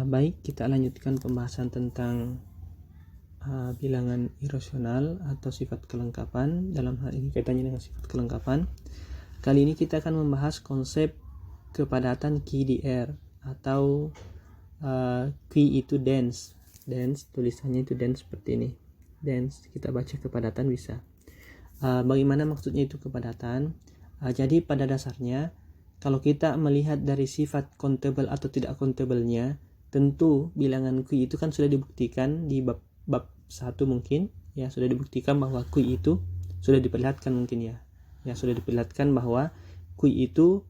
Baik, kita lanjutkan pembahasan tentang bilangan irasional atau sifat kelengkapan. Dalam hal ini kaitannya dengan sifat kelengkapan. Kali ini kita akan membahas konsep kepadatan Q di R, atau Q itu dense. Dense, tulisannya itu dense seperti ini. Dense, kita baca kepadatan bisa. Bagaimana maksudnya itu kepadatan? Jadi pada dasarnya, kalau kita melihat dari sifat countable atau tidak countable-nya, tentu bilangan Q itu kan sudah dibuktikan di bab 1 mungkin, ya sudah dibuktikan bahwa Q itu sudah diperlihatkan mungkin ya sudah diperlihatkan bahwa Q itu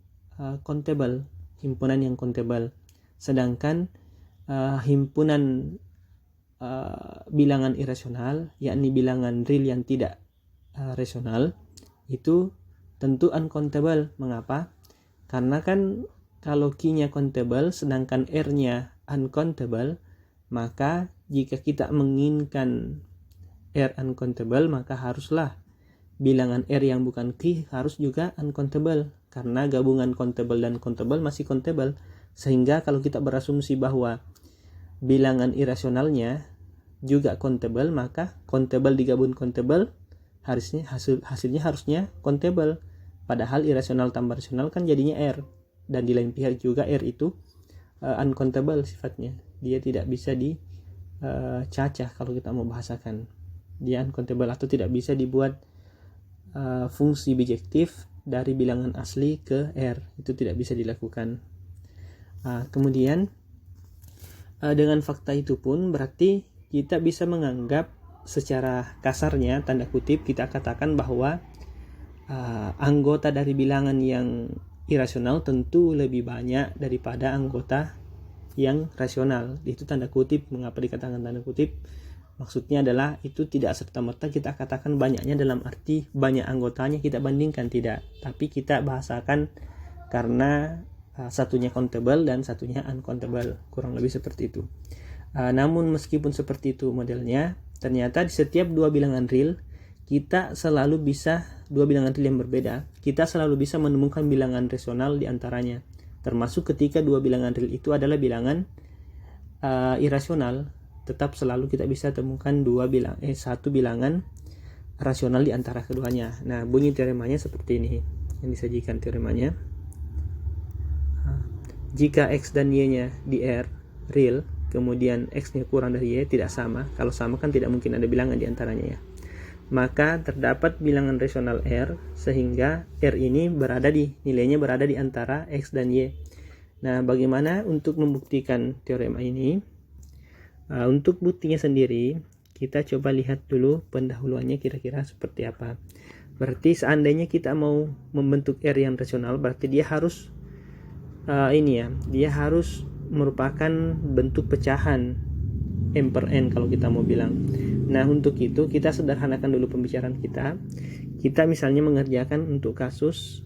countable, himpunan yang countable. Sedangkan himpunan bilangan irasional, yakni bilangan real yang tidak rasional, itu tentu uncountable. Mengapa? Karena kan kalau Q-nya countable sedangkan R-nya uncountable, maka jika kita menginginkan R uncountable, maka haruslah bilangan R yang bukan Q harus juga uncountable, karena gabungan countable dan countable masih countable. Sehingga kalau kita berasumsi bahwa bilangan irasionalnya juga countable, maka countable digabung countable hasilnya harusnya countable. Padahal irasional tambah rasional kan jadinya R, dan di lain pihak juga R itu uncountable sifatnya, dia tidak bisa dicacah. Kalau kita mau bahasakan, dia uncountable atau tidak bisa dibuat fungsi bijektif dari bilangan asli ke R, itu tidak bisa dilakukan. Kemudian dengan fakta itu pun berarti kita bisa menganggap secara kasarnya, tanda kutip, kita katakan bahwa anggota dari bilangan yang irasional tentu lebih banyak daripada anggota yang rasional. Itu tanda kutip. Mengapa dikatakan tanda kutip? Maksudnya adalah itu tidak serta-merta kita katakan banyaknya dalam arti banyak anggotanya kita bandingkan, tidak. Tapi kita bahasakan karena satunya countable dan satunya uncountable, kurang lebih seperti itu. Namun meskipun seperti itu modelnya, ternyata di setiap dua bilangan real kita selalu bisa, dua bilangan real yang berbeda, kita selalu bisa menemukan bilangan rasional di antaranya. Termasuk ketika dua bilangan real itu adalah bilangan irasional, tetap selalu kita bisa temukan satu bilangan rasional di antara keduanya. Nah, bunyi teoremanya seperti ini yang disajikan teoremanya. Jika X dan Y-nya di R real, kemudian X-nya kurang dari Y tidak sama. Kalau sama kan tidak mungkin ada bilangan di antaranya ya. Maka terdapat bilangan rasional R, sehingga R ini nilainya berada di antara X dan Y. Nah, bagaimana untuk membuktikan teorema ini? Untuk buktinya sendiri, kita coba lihat dulu pendahuluannya kira-kira seperti apa. Berarti seandainya kita mau membentuk R yang rasional, berarti dia harus dia harus merupakan bentuk pecahan M per N kalau kita mau bilang. Nah, untuk itu kita sederhanakan dulu pembicaraan kita. Kita misalnya mengerjakan untuk kasus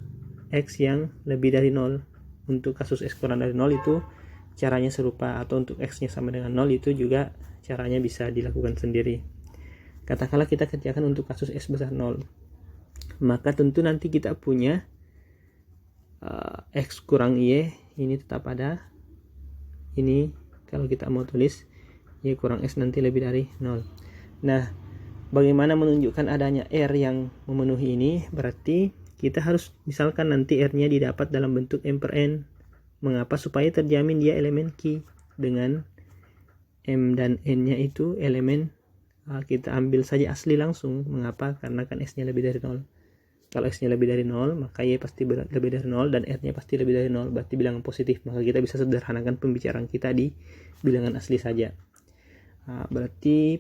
X yang lebih dari 0. Untuk kasus X kurang dari 0 itu caranya serupa, atau untuk X-nya sama dengan 0 itu juga caranya bisa dilakukan sendiri. Katakanlah kita kerjakan untuk kasus X besar 0. Maka tentu nanti kita punya X kurang Y ini tetap ada. Ini kalau kita mau tulis Y kurang X nanti lebih dari 0. Nah, bagaimana menunjukkan adanya R yang memenuhi ini? Berarti kita harus misalkan nanti R-nya didapat dalam bentuk M per N. Mengapa? Supaya terjamin dia elemen Q dengan M dan N-nya itu elemen, kita ambil saja asli langsung. Mengapa? Karena kan X-nya lebih dari 0. Kalau X-nya lebih dari 0, maka Y pasti lebih dari 0 dan R-nya pasti lebih dari 0. Berarti bilangan positif. Maka kita bisa sederhanakan pembicaraan kita di bilangan asli saja. Berarti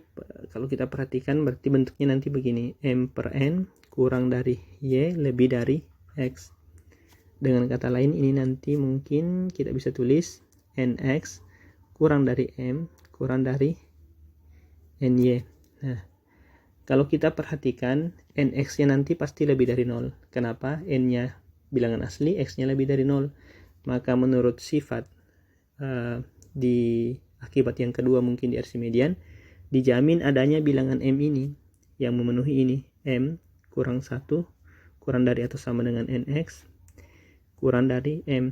kalau kita perhatikan, berarti bentuknya nanti begini. M per N kurang dari Y lebih dari X. Dengan kata lain, ini nanti mungkin kita bisa tulis NX kurang dari M kurang dari NY. Nah, kalau kita perhatikan, NX-nya nanti pasti lebih dari 0. Kenapa? N-nya bilangan asli, X-nya lebih dari 0. Maka menurut sifat di akibat yang kedua mungkin di Archimedean, dijamin adanya bilangan M ini yang memenuhi ini. M kurang 1 kurang dari atau sama dengan NX kurang dari M.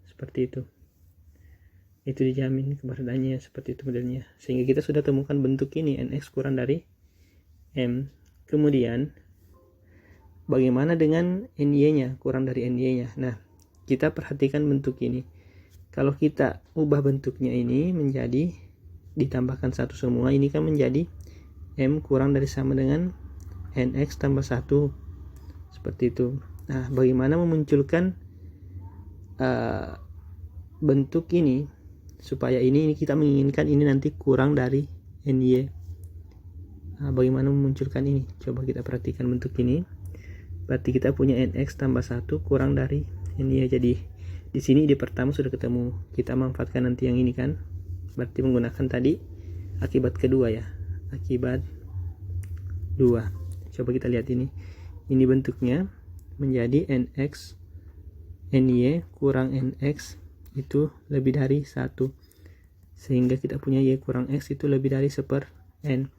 Seperti itu. itu dijamin keberadaannya, seperti itu modelnya. Sehingga kita sudah temukan bentuk ini, nx kurang dari m. Kemudian bagaimana dengan ny-nya, kurang dari ny-nya. Nah, kita perhatikan bentuk ini. Kalau kita ubah bentuknya ini menjadi ditambahkan 1 semua, ini kan menjadi m kurang dari sama dengan nx tambah 1, seperti itu. Nah, bagaimana memunculkan bentuk ini supaya ini kita menginginkan ini nanti kurang dari ny. Nah, bagaimana memunculkan ini? Coba kita perhatikan bentuk ini. Berarti kita punya nx tambah 1 kurang dari ny. Jadi di sini ide pertama sudah ketemu. Kita manfaatkan nanti yang ini kan. Berarti menggunakan tadi akibat kedua ya. Akibat 2. Coba kita lihat ini. Ini bentuknya menjadi nx ny kurang nx itu lebih dari 1. Sehingga kita punya y kurang x itu lebih dari 1/n.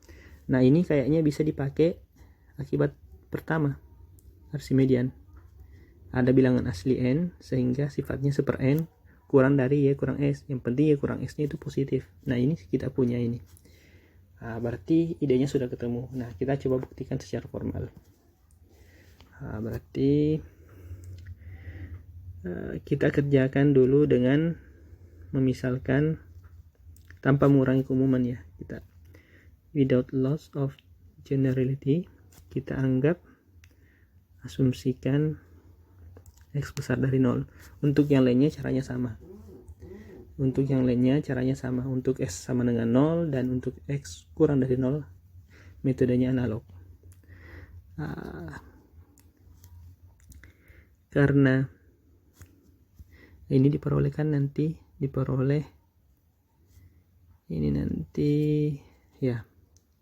Nah, ini kayaknya bisa dipakai akibat pertama, Archimedean. Ada bilangan asli n sehingga sifatnya 1/n kurang dari y kurang x. Yang penting y kurang x nya itu positif. Nah, ini kita punya ini. Nah, berarti idenya sudah ketemu. Nah, kita coba buktikan secara formal. Nah, berarti kita kerjakan dulu dengan memisalkan tanpa mengurangi keumuman ya. Kita without loss of generality, kita anggap asumsikan x besar dari 0. Untuk yang lainnya caranya sama. Untuk x sama dengan 0 dan untuk x kurang dari 0 metodenya analog. Karena ini diperolehkan nanti ini nanti ya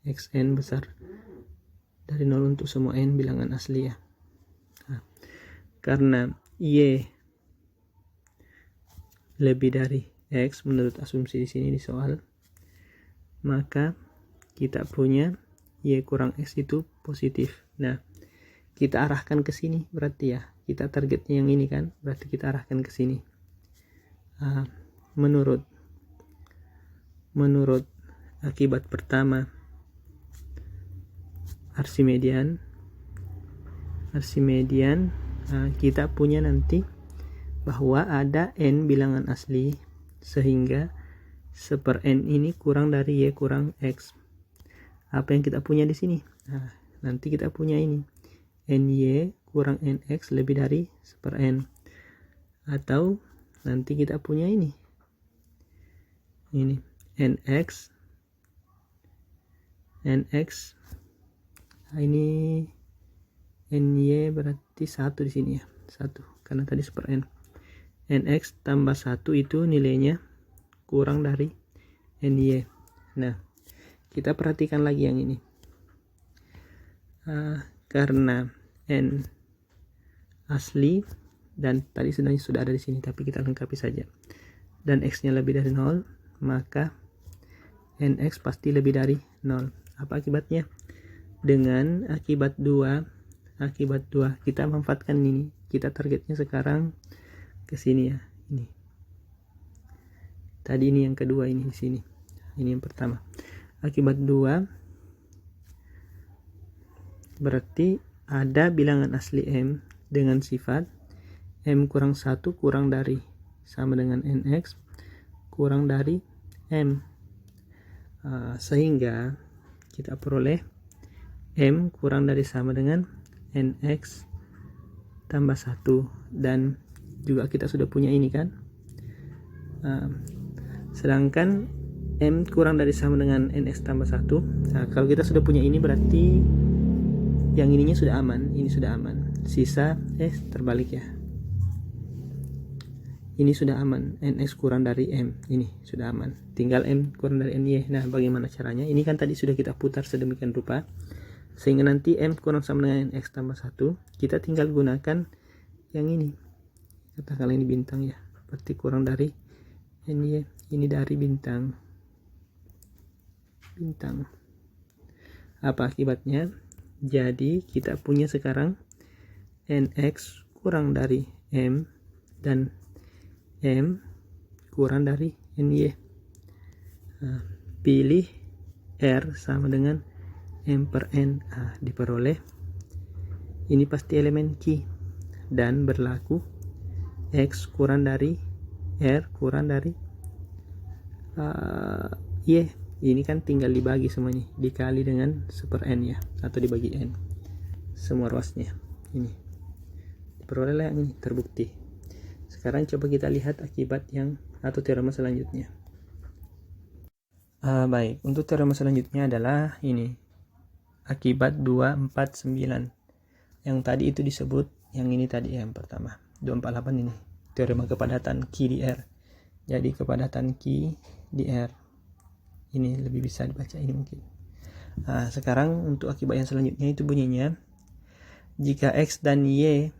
xn besar dari 0 untuk semua n bilangan asli ya. Nah, karena y lebih dari x menurut asumsi di sini di soal, maka kita punya y kurang x itu positif. Nah, kita arahkan ke sini berarti ya. Kita targetnya yang ini kan, berarti kita arahkan ke sini. Menurut akibat pertama Archimedean, kita punya nanti bahwa ada n bilangan asli sehingga 1/n ini kurang dari y kurang x. Apa yang kita punya di sini? Nah, nanti kita punya ini ny kurang nx lebih dari 1/n. Atau nanti kita punya ini nx nah, ini ny berarti 1 di sini ya, 1 karena tadi 1/n. nx tambah 1 itu nilainya kurang dari ny. Nah, kita perhatikan lagi yang ini. Karena n asli dan tadi sebenarnya sudah ada di sini tapi kita lengkapi saja, dan x nya lebih dari 0, maka nx pasti lebih dari 0. Apa akibatnya? Dengan akibat 2 kita manfaatkan ini. Kita targetnya sekarang ke sini ya. Ini tadi ini yang kedua, ini di sini, ini yang pertama. Akibat 2 berarti ada bilangan asli m dengan sifat m kurang 1 kurang dari sama dengan nx kurang dari m. Sehingga kita peroleh m kurang dari sama dengan nx tambah 1, dan juga kita sudah punya ini kan. Sedangkan m kurang dari sama dengan nx tambah 1. Nah, kalau kita sudah punya ini berarti yang ininya sudah aman, ini sudah aman. Sisa terbalik ya. Ini sudah aman, nx kurang dari m, ini sudah aman. Tinggal m kurang dari ny. Nah, bagaimana caranya? Ini kan tadi sudah kita putar sedemikian rupa sehingga nanti m kurang sama dengan nx tambah 1. Kita tinggal gunakan yang ini. Katakanlah ini bintang ya. Berarti kurang dari ny, ini dari bintang. Apa akibatnya? Jadi kita punya sekarang nx kurang dari m dan m kurang dari NY. Pilih R sama dengan M per N. Diperoleh ini pasti elemen Q dan berlaku X kurang dari R kurang dari Y. Ini kan tinggal dibagi semuanya, dikali dengan 1/n ya, atau dibagi N semua ruasnya. Ini diperoleh yang ini terbukti. Sekarang coba kita lihat akibat yang atau teorema selanjutnya. Baik, untuk teorema selanjutnya adalah ini akibat 249. Yang tadi itu disebut, yang ini tadi yang pertama 248 ini teorema kepadatan Q di R. Jadi kepadatan Q di R ini lebih bisa dibaca ini mungkin. Sekarang untuk akibat yang selanjutnya itu bunyinya, jika X dan Y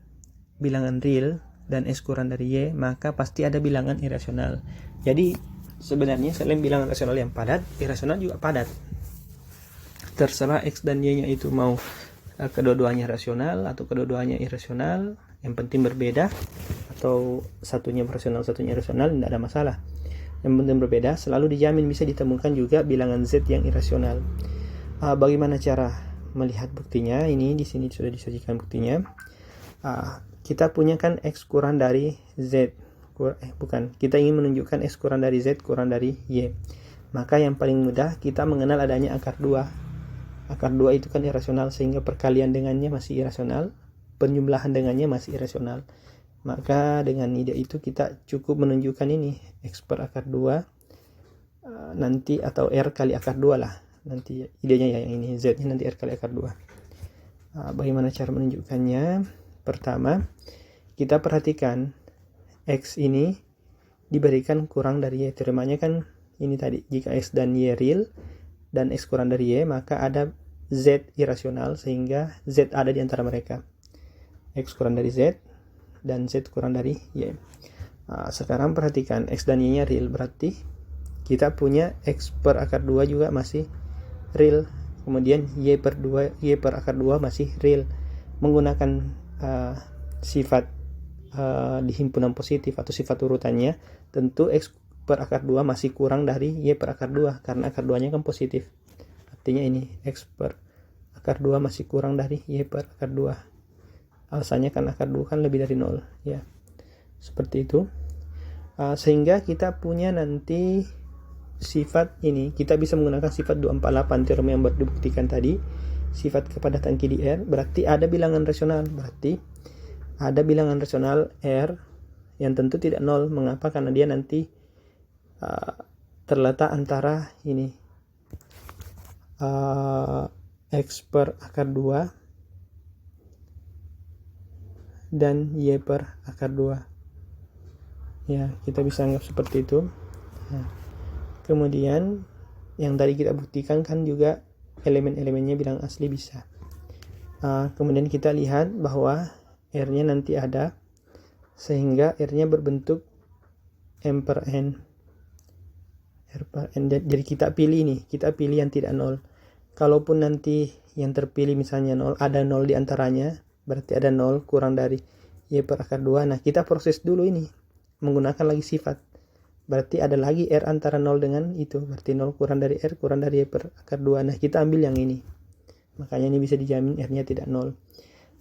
bilangan real dan S kurang dari Y, maka pasti ada bilangan irasional. Jadi sebenarnya selain bilangan rasional yang padat, irasional juga padat. Terserah X dan Y nya itu mau kedua-duanya rasional atau kedua-duanya irasional, yang penting berbeda, atau satunya rasional satunya irasional, tidak ada masalah. Yang penting berbeda, selalu dijamin bisa ditemukan juga bilangan Z yang irasional. Bagaimana cara melihat buktinya? Ini di sini sudah disajikan buktinya. Kita punya kan X kurang dari Z. Kita ingin menunjukkan X kurang dari Z kurang dari Y. Maka yang paling mudah kita mengenal adanya akar 2. Akar 2 itu kan irasional, sehingga perkalian dengannya masih irasional, penjumlahan dengannya masih irasional. Maka dengan ide itu kita cukup menunjukkan ini X per akar 2 nanti, atau R kali akar 2 lah. Nanti idenya ya yang ini, Z nya nanti R kali akar 2. Bagaimana cara menunjukkannya? Pertama, kita perhatikan X ini diberikan kurang dari Y. Teoremanya kan ini tadi, jika X dan Y real dan X kurang dari Y, maka ada Z irasional, sehingga Z ada di antara mereka. X kurang dari Z dan Z kurang dari Y. Sekarang perhatikan X dan Y nya real, berarti kita punya X per akar 2 juga masih real. Kemudian Y per akar 2 masih real. Menggunakan sifat di himpunan positif atau sifat urutannya, tentu X per akar 2 masih kurang dari Y per akar 2, karena akar 2 nya kan positif. Artinya ini X per akar 2 masih kurang dari Y per akar 2. Alasannya kan akar 2 kan lebih dari 0 ya. Seperti itu. Sehingga kita punya nanti sifat ini, kita bisa menggunakan sifat 248 teorema yang baru dibuktikan tadi, sifat kepadatan Q di R, berarti ada bilangan rasional, berarti ada bilangan rasional R yang tentu tidak 0. Mengapa? Karena dia nanti terletak antara ini X per akar 2 dan Y per akar 2 ya, kita bisa anggap seperti itu. Kemudian yang tadi kita buktikan kan juga elemen-elemennya bilang asli bisa. Kemudian kita lihat bahwa R nya nanti ada, sehingga R nya berbentuk M per N. R per N. Jadi kita pilih yang tidak 0. Kalaupun nanti yang terpilih misalnya 0, ada 0 di antaranya, berarti ada 0 kurang dari Y per akar 2. Nah, kita proses dulu ini menggunakan lagi sifat, berarti ada lagi R antara 0 dengan itu, berarti 0 kurang dari R kurang dari Y per akar 2. Nah, kita ambil yang ini, makanya ini bisa dijamin R nya tidak 0.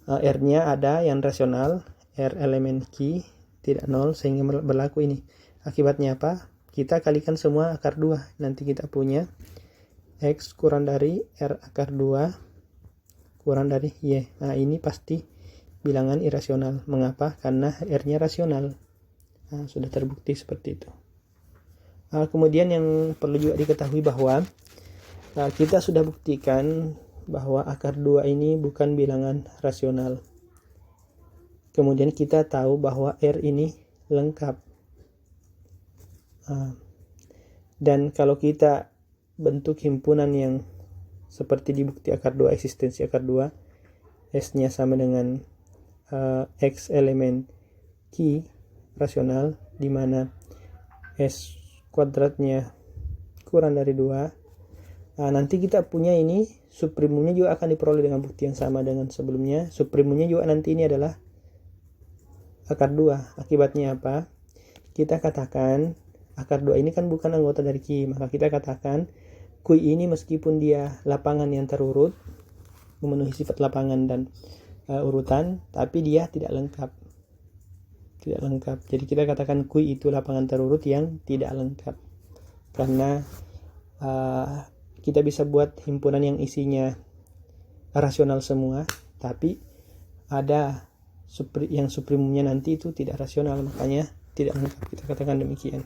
R nya ada yang rasional, R elemen Q tidak 0, sehingga berlaku ini. Akibatnya apa? Kita kalikan semua akar 2, nanti kita punya X kurang dari R akar 2 kurang dari Y. Nah, ini pasti bilangan irasional. Mengapa? Karena R nya rasional. Sudah terbukti seperti itu. Kemudian yang perlu juga diketahui bahwa kita sudah buktikan bahwa akar 2 ini bukan bilangan rasional. Kemudian kita tahu bahwa R ini lengkap. Dan kalau kita bentuk himpunan yang seperti di bukti akar 2, eksistensi akar 2, S-nya sama dengan X elemen Q rasional, di mana S kuadratnya kurang dari 2. Nanti kita punya ini subprimumnya juga akan diperoleh dengan bukti yang sama dengan sebelumnya. Subprimumnya juga nanti ini adalah akar 2. Akibatnya apa? Kita katakan akar 2 ini kan bukan anggota dari Q, maka kita katakan Q ini meskipun dia lapangan yang terurut, memenuhi sifat lapangan dan urutan, tapi dia tidak lengkap. Jadi kita katakan Q itu lapangan terurut yang tidak lengkap, karena kita bisa buat himpunan yang isinya rasional semua, tapi ada yang suprimumnya nanti itu tidak rasional, makanya tidak lengkap. Kita katakan demikian.